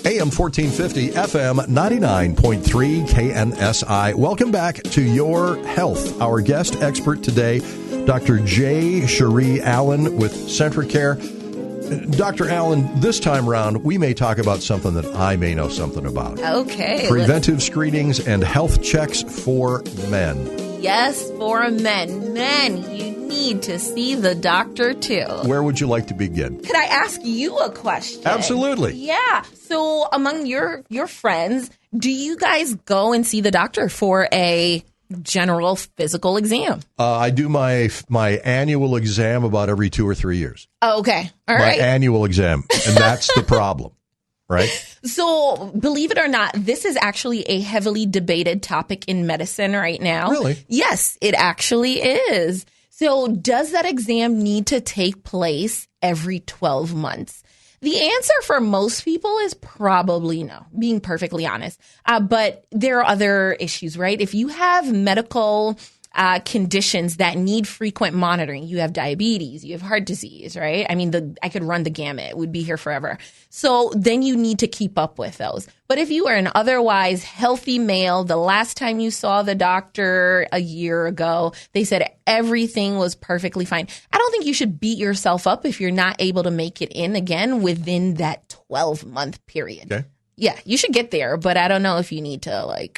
AM 1450, FM 99.3 KNSI. Welcome back to Your Health. Our guest expert today, Dr. Jay-Sheree Allen with CentraCare. Dr. Allen, this time around, we may talk about something that I may know something about. Okay. Preventive screenings and health checks for men. Yes, for men. Men, you need to see the doctor too. Where would you like to begin? Could I ask you a question? Absolutely. Yeah. So among your friends, do you guys go and see the doctor for a general physical exam? I do my annual exam about every 2 or 3 years. Oh, okay. All my right. annual exam, and that's the problem, right? So believe it or not, this is actually a heavily debated topic in medicine right now. Really? Yes, it actually is. So does that exam need to take place every 12 months? The answer for most people is probably no, being perfectly honest. But there are other issues, right? If you have medical conditions that need frequent monitoring, you have diabetes, you have heart disease, right? I mean, I could run the gamut. We'd be here forever. So then you need to keep up with those. But if you are an otherwise healthy male, the last time you saw the doctor a year ago, they said everything was perfectly fine. I don't think you should beat yourself up if you're not able to make it in again within that 12-month period. Okay. Yeah, you should get there, but I don't know if you need to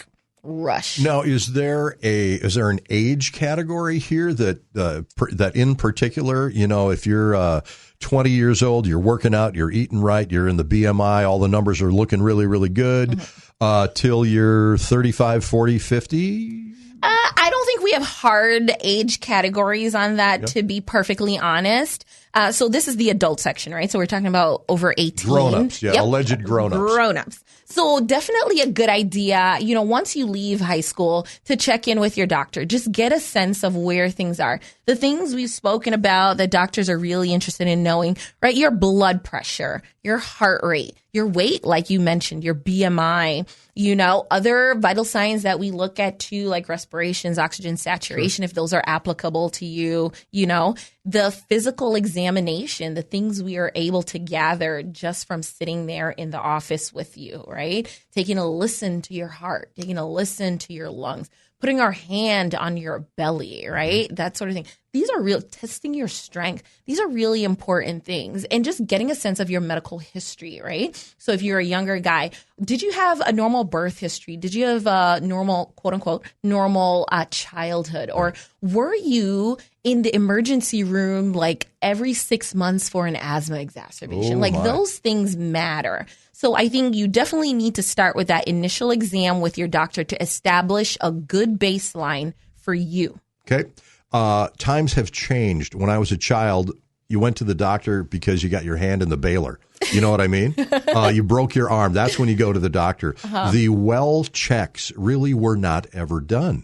rush. Now, is there an age category here that in particular, if you're 20 years old, you're working out, you're eating right, you're in the BMI, all the numbers are looking really, really good, till you're 35, 40, 50? I don't think we have hard age categories on that, to be perfectly honest. So this is the adult section, right? So we're talking about over 18. Grown-ups, yeah, alleged grown-ups. Grown-ups. So definitely a good idea, once you leave high school, to check in with your doctor. Just get a sense of where things are. The things we've spoken about that doctors are really interested in knowing, right? Your blood pressure, your heart rate, your weight, like you mentioned, your BMI, other vital signs that we look at too, like respirations, oxygen saturation, if those are applicable to you, the physical examination, the things we are able to gather just from sitting there in the office with you, right? Taking a listen to your heart, taking a listen to your lungs, putting our hand on your belly, right? That sort of thing. These are real, testing your strength. These are really important things. And just getting a sense of your medical history, right? So if you're a younger guy, did you have a normal birth history? Did you have a normal, quote unquote, normal childhood? Or were you in the emergency room every 6 months for an asthma exacerbation? Those things matter. So I think you definitely need to start with that initial exam with your doctor to establish a good baseline for you. Okay. Times have changed. When I was a child, you went to the doctor because you got your hand in the baler. You know what I mean? You broke your arm. That's when you go to the doctor. The well checks really were not ever done.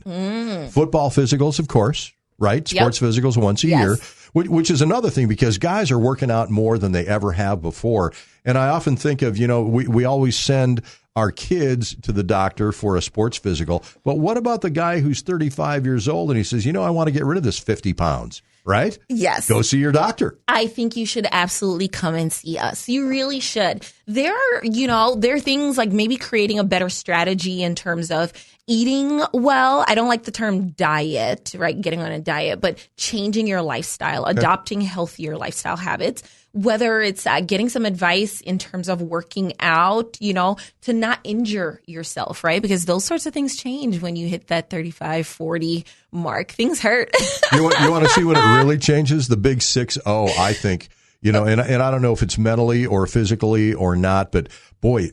Football physicals, of course, right? Sports physicals once a year, which is another thing because guys are working out more than they ever have before. And I often think of, we always send our kids to the doctor for a sports physical. But what about the guy who's 35 years old and he says, I want to get rid of this 50 pounds, right? Yes. Go see your doctor. I think you should absolutely come and see us. You really should. There are things like maybe creating a better strategy in terms of eating well. I don't like the term diet, right? Getting on a diet, but changing your lifestyle, adopting healthier lifestyle habits. Whether it's getting some advice in terms of working out, to not injure yourself, right? Because those sorts of things change when you hit that 35, 40 mark. Things hurt. You want to see what it really changes? The big 6-0, I think. And I don't know if it's mentally or physically or not, but boy,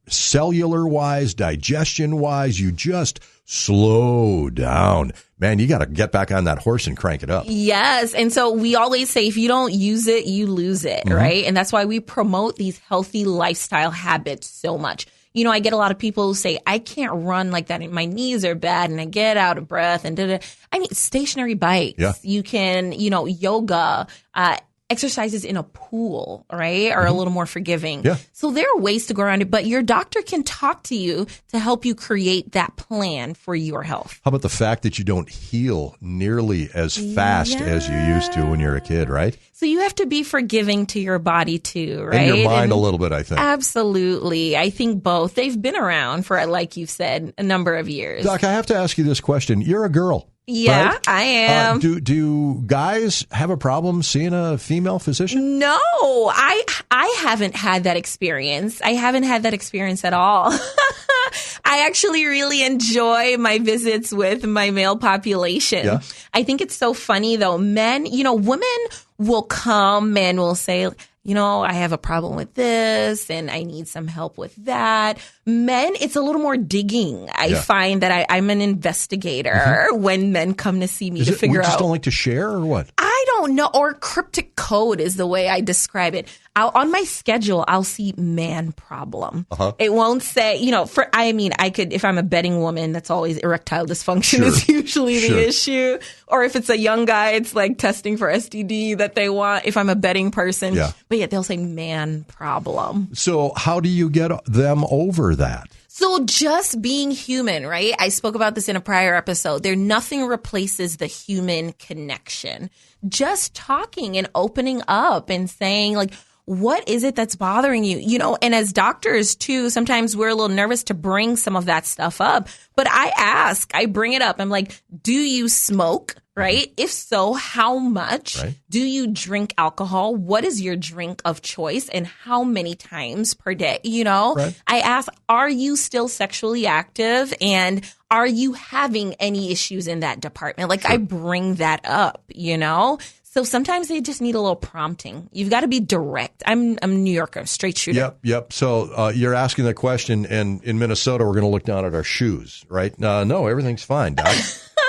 cellular-wise, digestion-wise, you just slow down. Man, you got to get back on that horse and crank it up. Yes. And so we always say if you don't use it, you lose it, right? And that's why we promote these healthy lifestyle habits so much. I get a lot of people who say, I can't run like that. My knees are bad and I get out of breath and I mean, stationary bikes. Yeah. You can, yoga, exercises in a pool, right, are a little more forgiving. Yeah. So there are ways to go around it, but your doctor can talk to you to help you create that plan for your health. How about the fact that you don't heal nearly as fast as you used to when you're a kid, right? So you have to be forgiving to your body too, right? And your mind a little bit, I think. Absolutely. I think both. They've been around for, like you've said, a number of years. Doc, I have to ask you this question. You're a girl. Yeah, right? I am. Do guys have a problem seeing a female physician? No, I haven't had that experience. I haven't had that experience at all. I actually really enjoy my visits with my male population. Yeah. I think it's so funny though. Men, women will come and will say, I have a problem with this and I need some help with that. Men, it's a little more digging. I find that I'm an investigator when men come to see me to figure out. We just don't like to share or what? I don't know. Or cryptic code is the way I describe it. On my schedule, I'll see man problem. It won't say, I could, if I'm a betting woman, that's always erectile dysfunction is usually the issue. Or if it's a young guy, it's like testing for STD that they want, if I'm a betting person. Yeah. But yet they'll say man problem. So how do you get them over that? So just being human, right? I spoke about this in a prior episode. Nothing replaces the human connection. Just talking and opening up and saying like, what is it that's bothering you? And as doctors too, sometimes we're a little nervous to bring some of that stuff up. But I bring it up. I'm like, do you smoke? Right? If so, how much? Right. Do you drink alcohol? What is your drink of choice and how many times per day? Right. I ask, are you still sexually active and are you having any issues in that department? Like I bring that up, So sometimes they just need a little prompting. You've got to be direct. I'm a New Yorker, straight shooter. Yep. So you're asking the question, and in Minnesota, we're going to look down at our shoes, right? No, everything's fine, Doc.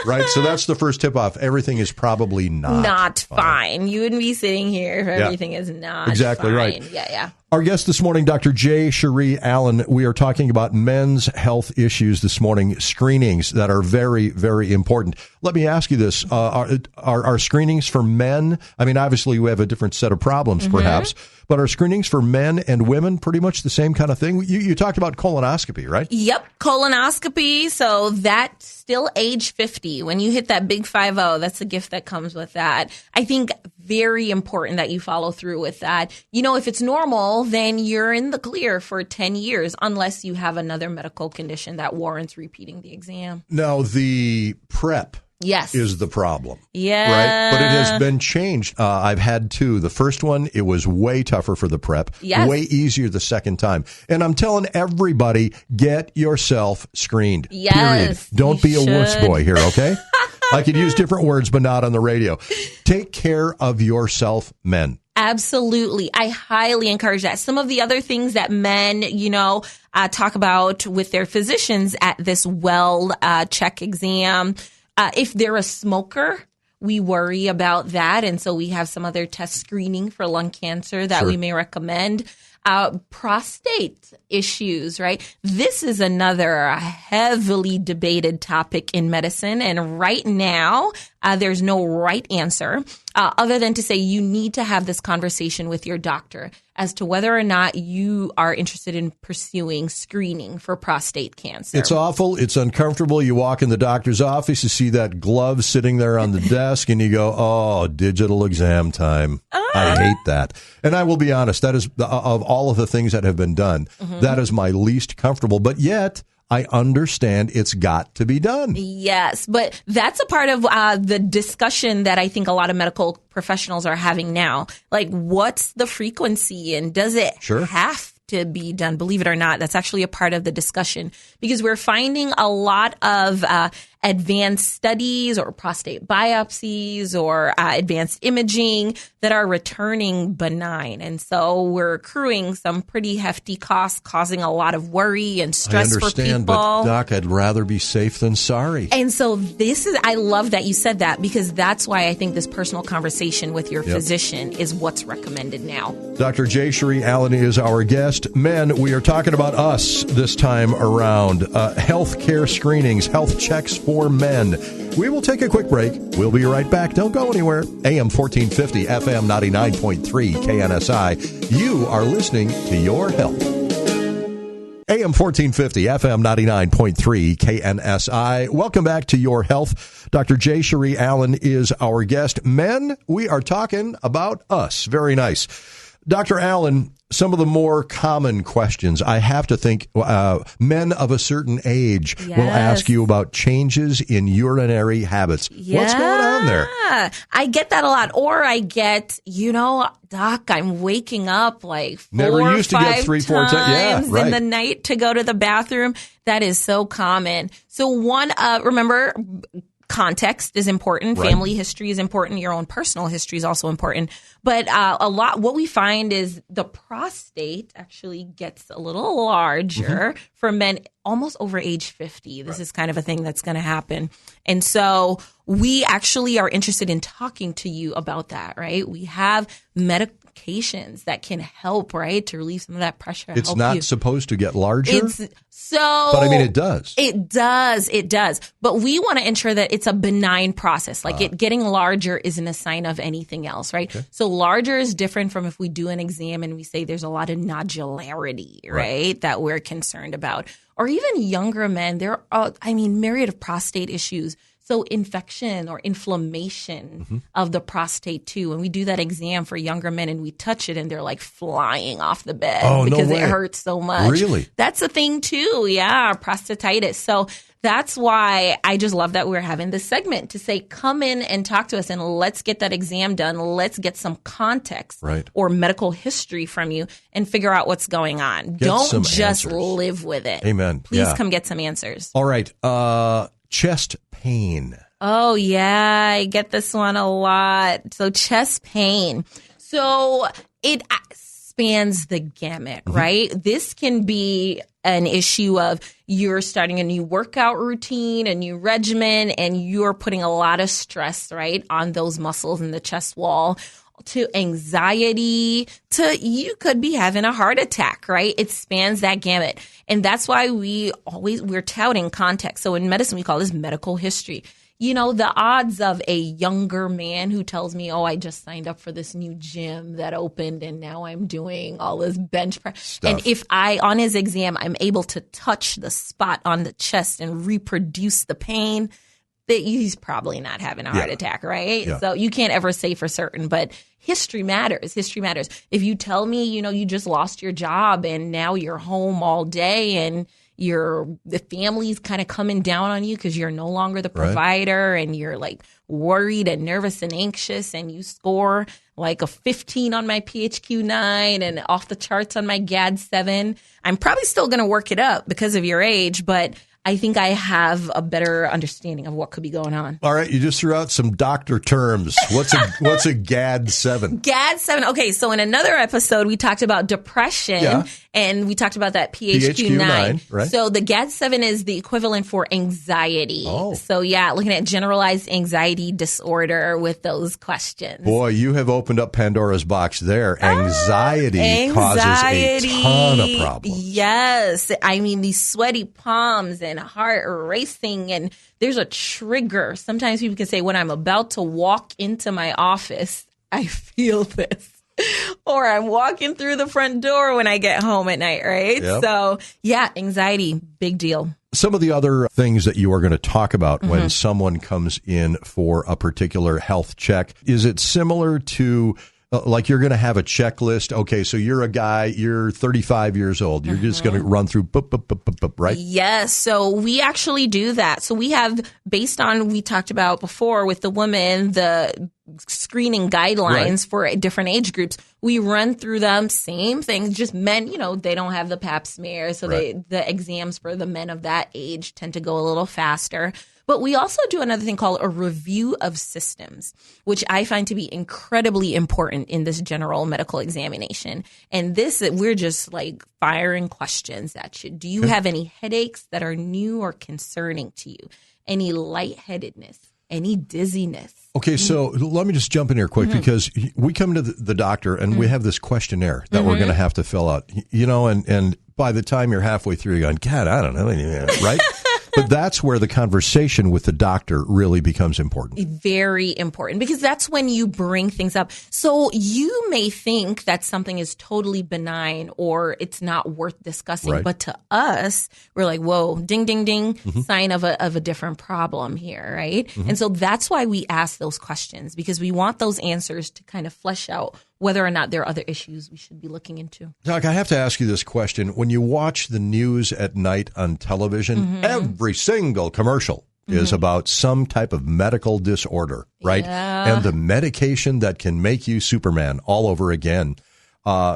Right? So that's the first tip off. Everything is probably not fine. You wouldn't be sitting here if everything is not exactly fine. Right. Yeah. Our guest this morning, Dr. Jay-Sheree Allen. We are talking about men's health issues this morning, screenings that are very, very important. Let me ask you this. Are screenings for men? I mean, obviously we have a different set of problems perhaps, but are screenings for men and women pretty much the same kind of thing? You talked about colonoscopy, right? Yep. Colonoscopy. So that's still age 50. When you hit that big 50, that's the gift that comes with that. I think very important that you follow through with that. If it's normal, then you're in the clear for 10 years unless you have another medical condition that warrants repeating the exam. Now, the prep is the problem. Yeah. Right? But it has been changed. I've had two. The first one, it was way tougher for the prep. Yes. Way easier the second time. And I'm telling everybody, get yourself screened. Yes. Period. Don't be a wuss boy here, okay? I could use different words, but not on the radio. Take care of yourself, men. Absolutely. I highly encourage that. Some of the other things that men, talk about with their physicians at this check exam, if they're a smoker, we worry about that. And so we have some other test screening for lung cancer that we may recommend. Prostate issues, right? This is another heavily debated topic in medicine. And right now, there's no right answer other than to say you need to have this conversation with your doctor as to whether or not you are interested in pursuing screening for prostate cancer. It's awful. It's uncomfortable. You walk in the doctor's office, you see that glove sitting there on the desk, and you go, oh, digital exam time. I hate that. And I will be honest, that is, of all of the things that have been done, that is my least comfortable. But yet, I understand it's got to be done. Yes, but that's a part of the discussion that I think a lot of medical professionals are having now. Like, what's the frequency and does it have to be done? Believe it or not, that's actually a part of the discussion because we're finding a lot of advanced studies or prostate biopsies or advanced imaging that are returning benign. And so we're accruing some pretty hefty costs, causing a lot of worry and stress for people. I understand, but Doc, I'd rather be safe than sorry. And so I love that you said that because that's why I think this personal conversation with your physician is what's recommended now. Dr. Jay-Sheree Allen is our guest. Men, we are talking about us this time around. Health care screenings, health checks for for men. We will take a quick break. We'll be right back. Don't go anywhere. AM 1450, FM 99.3, KNSI. You are listening to Your Health. AM 1450, FM 99.3, KNSI. Welcome back to Your Health. Dr. Jay-Sheree Allen is our guest. Men, we are talking about us. Very nice. Dr. Allen, some of the more common questions, I have to think men of a certain age will ask you about changes in urinary habits. Yeah. What's going on there? I get that a lot. Or I get, Doc, I'm waking up like Never used to get 3-4 times in the night to go to the bathroom. That is so common. So remember, context is important. Right. Family history is important. Your own personal history is also important. But what we find is the prostate actually gets a little larger for men almost over age 50. This is kind of a thing that's going to happen. And so we actually are interested in talking to you about that, right? We have medications that can help, right, to relieve some of that pressure. It's not supposed to get larger? But I mean, it does. It does. But we want to ensure that it's a benign process. Like it getting larger isn't a sign of anything else, right? Okay. So larger is different from if we do an exam and we say there's a lot of nodularity, right, that we're concerned about. Or even younger men, there are, myriad of prostate issues. So infection or inflammation of the prostate too. And we do that exam for younger men and we touch it and they're like flying off the bed because it hurts so much. Really? That's a thing too. Yeah. Prostatitis. So that's why I just love that we're having this segment to say, come in and talk to us and let's get that exam done. Let's get some context or medical history from you and figure out what's going on. Don't just live with it. Amen. Please come get some answers. All right. Chest pain. Oh, yeah. I get this one a lot. So chest pain. So it spans the gamut, right? This can be an issue of you're starting a new workout routine, a new regimen, and you're putting a lot of stress, right, on those muscles in the chest wall, to anxiety, to you could be having a heart attack, right? It spans that gamut. And that's why we're touting context. So in medicine, we call this medical history. The odds of a younger man who tells me, I just signed up for this new gym that opened and now I'm doing all this bench press. And if on his exam, I'm able to touch the spot on the chest and reproduce the pain, that he's probably not having a heart attack, right? Yeah. So you can't ever say for certain, but history matters. History matters. If you tell me, you just lost your job and now you're home all day and the family's kind of coming down on you because you're no longer the provider and you're like worried and nervous and anxious and you score like a 15 on my PHQ-9 and off the charts on my GAD-7, I'm probably still going to work it up because of your age, but I think I have a better understanding of what could be going on. All right, you just threw out some doctor terms. What's a GAD-7? GAD-7. Okay, so in another episode, we talked about depression, and we talked about that PHQ-9. Right. So the GAD-7 is the equivalent for anxiety. Oh. So looking at generalized anxiety disorder with those questions. Boy, you have opened up Pandora's box there. Anxiety causes a ton of problems. Yes. These sweaty palms and heart racing, and there's a trigger. Sometimes people can say, when I'm about to walk into my office, I feel this. Or I'm walking through the front door when I get home at night, right? Yep. So, anxiety, big deal. Some of the other things that you are going to talk about when someone comes in for a particular health check, is it similar to like you're going to have a checklist? Okay, so you're a guy, you're 35 years old. You're just going to run through, right? Yes. So we actually do that. So we have, based on, we talked about before with the women, the screening guidelines for different age groups. We run through them, same things, just men, they don't have the pap smear. So the exams for the men of that age tend to go a little faster. But we also do another thing called a review of systems, which I find to be incredibly important in this general medical examination. And we're just like firing questions at you. Do you have any headaches that are new or concerning to you? Any lightheadedness? Any dizziness? Okay, so let me just jump in here quick because we come to the doctor and we have this questionnaire that we're going to have to fill out, and by the time you're halfway through, you're going, God, I don't know, right? But that's where the conversation with the doctor really becomes important. Very important, because that's when you bring things up. So you may think that something is totally benign or it's not worth discussing. Right. But to us, we're like, whoa, ding, ding, ding, sign of a different problem here, right? And so that's why we ask those questions, because we want those answers to kind of flesh out whether or not there are other issues we should be looking into. Doc, I have to ask you this question. When you watch the news at night on television, every single commercial is about some type of medical disorder, right? Yeah. And the medication that can make you Superman all over again.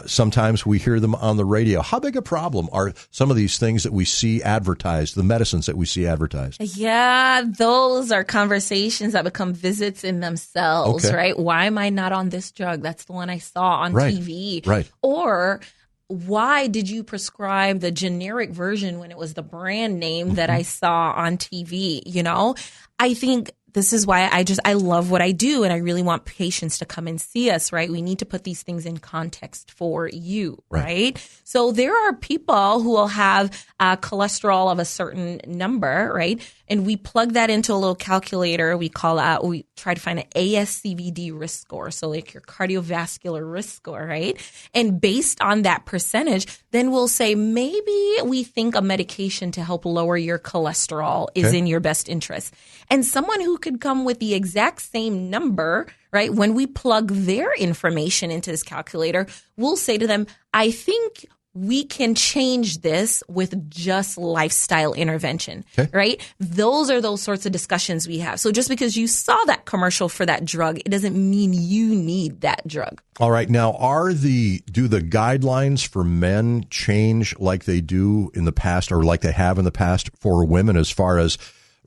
Sometimes we hear them on the radio. How big a problem are some of these things that we see advertised, the medicines that we see advertised? Yeah, those are conversations that become visits in themselves, Okay. right? Why am I not on this drug? That's the one I saw on Right, TV. right. Or why did you prescribe the generic version when it was the brand name that I saw on TV? You know, I think this is why I love what I do, and I really want patients to come and see us, right? We need to put these things in context for you, right? So there are people who will have cholesterol of a certain number, right? And we plug that into a little calculator. We try to find an ASCVD risk score. So like your cardiovascular risk score, right? And based on that percentage, then we'll say maybe we think a medication to help lower your cholesterol is in your best interest. And someone who could come with the exact same number, right? When we plug their information into this calculator, we'll say to them, I think we can change this with just lifestyle intervention, right? Those are those sorts of discussions we have. So just because you saw that commercial for that drug, it doesn't mean you need that drug. All right. Now, do the guidelines for men change like they do in the past, or like they have in the past for women, as far as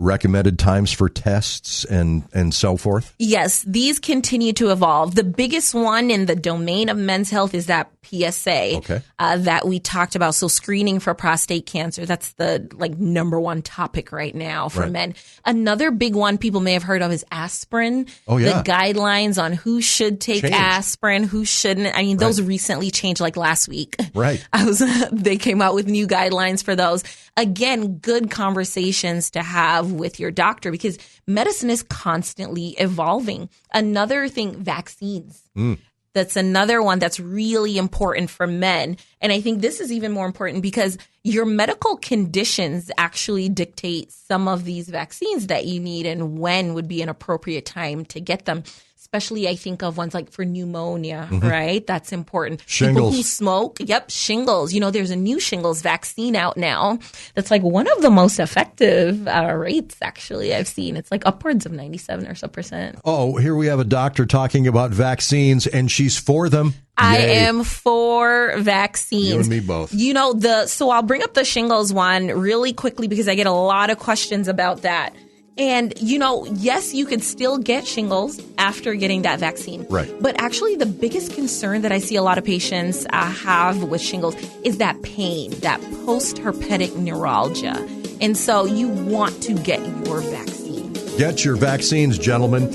recommended times for tests and so forth? Yes, these continue to evolve. The biggest one in the domain of men's health is that PSA that we talked about. So screening for prostate cancer, that's the number one topic right now for men. Another big one people may have heard of is aspirin. Oh, yeah. The guidelines on who should take aspirin, who shouldn't. I mean, those recently changed last week. Right. They came out with new guidelines for those. Again, good conversations to have with your doctor, because medicine is constantly evolving. Another thing, vaccines. That's another one that's really important for men. And I think this is even more important because your medical conditions actually dictate some of these vaccines that you need and when would be an appropriate time to get them. Especially, I think of ones like for pneumonia, right? That's important. Shingles. People who smoke, shingles. You know, there's a new shingles vaccine out now that's one of the most effective rates, actually, I've seen. It's upwards of 97 or so %. Oh, here we have a doctor talking about vaccines, and she's for them. I am for vaccines. You and me both. You know, so I'll bring up the shingles one really quickly because I get a lot of questions about that. And, yes, you could still get shingles after getting that vaccine. Right. But actually, the biggest concern that I see a lot of patients have with shingles is that pain, that post-herpetic neuralgia. And so you want to get your vaccine. Get your vaccines, gentlemen.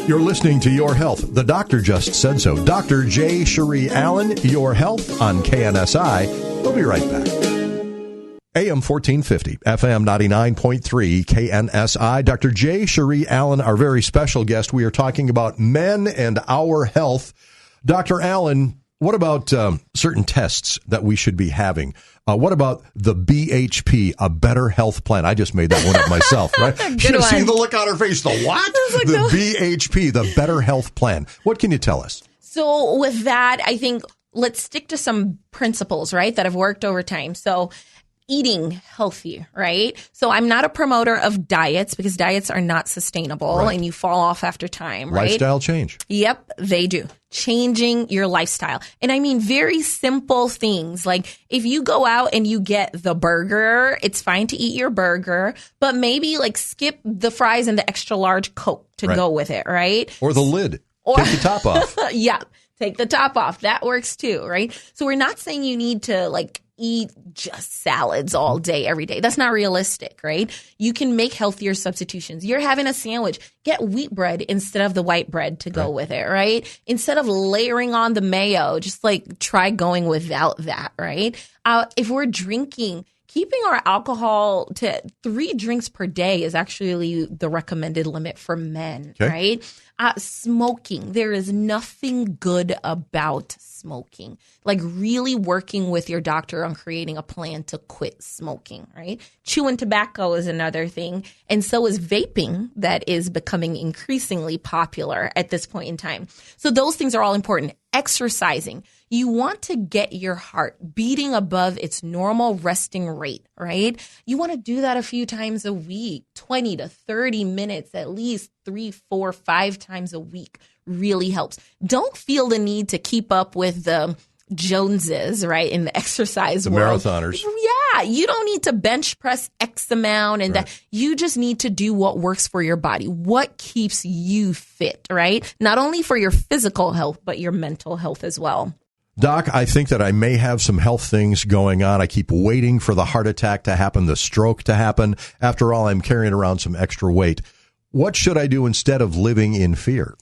You're listening to Your Health. The doctor just said so. Dr. Jay-Sheree Allen, Your Health on KNSI. We'll be right back. AM 1450, FM 99.3, KNSI. Dr. Jay-Sheree Allen, our very special guest. We are talking about men and our health. Dr. Allen, what about certain tests that we should be having? What about the BHP, a better health plan? I just made that one up myself, right? Good one. See the look on her face. The what? The BHP, the better health plan. What can you tell us? So with that, I think let's stick to some principles, right, that have worked over time. So eating healthy, right? So I'm not a promoter of diets because diets are not sustainable and you fall off after time, right? Lifestyle change. Yep, they do. Changing your lifestyle. And I mean, very simple things. Like if you go out and you get the burger, it's fine to eat your burger, but maybe skip the fries and the extra large Coke to go with it, right? Or the lid. Take the top off. Yeah, take the top off. That works too, right? So we're not saying you need to eat just salads all day, every day. That's not realistic, right? You can make healthier substitutions. You're having a sandwich. Get wheat bread instead of the white bread to go with it, right? Instead of layering on the mayo, just try going without that, right? If we're drinking, keeping our alcohol to 3 drinks per day is actually the recommended limit for men, right? Smoking. There is nothing good about smoking. Like really working with your doctor on creating a plan to quit smoking, right? Chewing tobacco is another thing. And so is vaping, that is becoming increasingly popular at this point in time. So those things are all important. Exercising. You want to get your heart beating above its normal resting rate, right? You want to do that a few times a week, 20 to 30 minutes, at least 3, 4, 5 times a week really helps. Don't feel the need to keep up with the Joneses, right, in the exercise world. The marathoners. Yeah, you don't need to bench press X amount and that. You just need to do what works for your body, what keeps you fit, right? Not only for your physical health, but your mental health as well. Doc, I think that I may have some health things going on. I keep waiting for the heart attack to happen, the stroke to happen. After all, I'm carrying around some extra weight. What should I do instead of living in fear?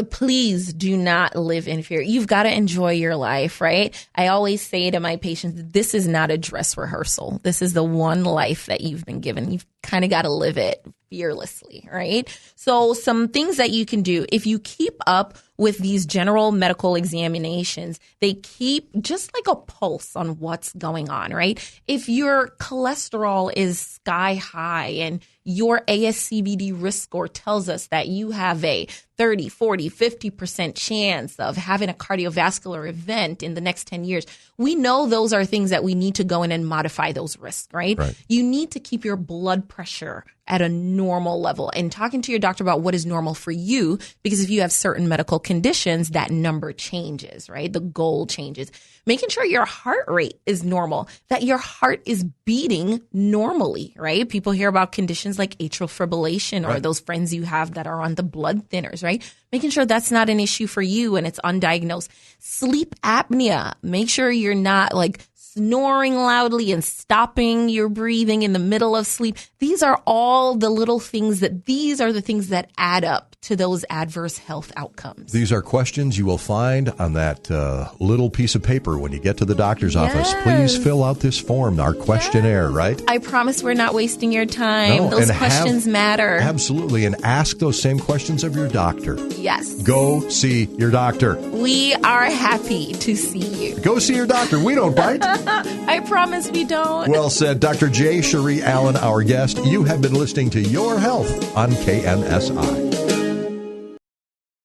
Please do not live in fear. You've got to enjoy your life, right? I always say to my patients, this is not a dress rehearsal. This is the one life that you've been given. You've kind of got to live it fearlessly, right? So some things that you can do, if you keep up with these general medical examinations, they keep just like a pulse on what's going on, right? If your cholesterol is sky high and your ASCVD risk score tells us that you have a 30, 40, 50% chance of having a cardiovascular event in the next 10 years, we know those are things that we need to go in and modify those risks, right? You need to keep your blood pressure at a normal level and talking to your doctor about what is normal for you, because if you have certain medical conditions, that number changes, right? The goal changes. Making sure your heart rate is normal, that your heart is beating normally, right? People hear about conditions like atrial fibrillation or those friends you have that are on the blood thinners, right? Making sure that's not an issue for you and it's undiagnosed. Sleep apnea. Make sure you're not like snoring loudly and stopping your breathing in the middle of sleep. These are all the little things these are the things that add up to those adverse health outcomes. These are questions you will find on that little piece of paper when you get to the doctor's office. Please fill out this form, our questionnaire, right? I promise we're not wasting your time. Those questions matter. Absolutely. And ask those same questions of your doctor. Yes. Go see your doctor. We are happy to see you. Go see your doctor. We don't bite. I promise we don't. Well said. Dr. Jay-Sheree Allen, our guest. You have been listening to Your Health on KNSI.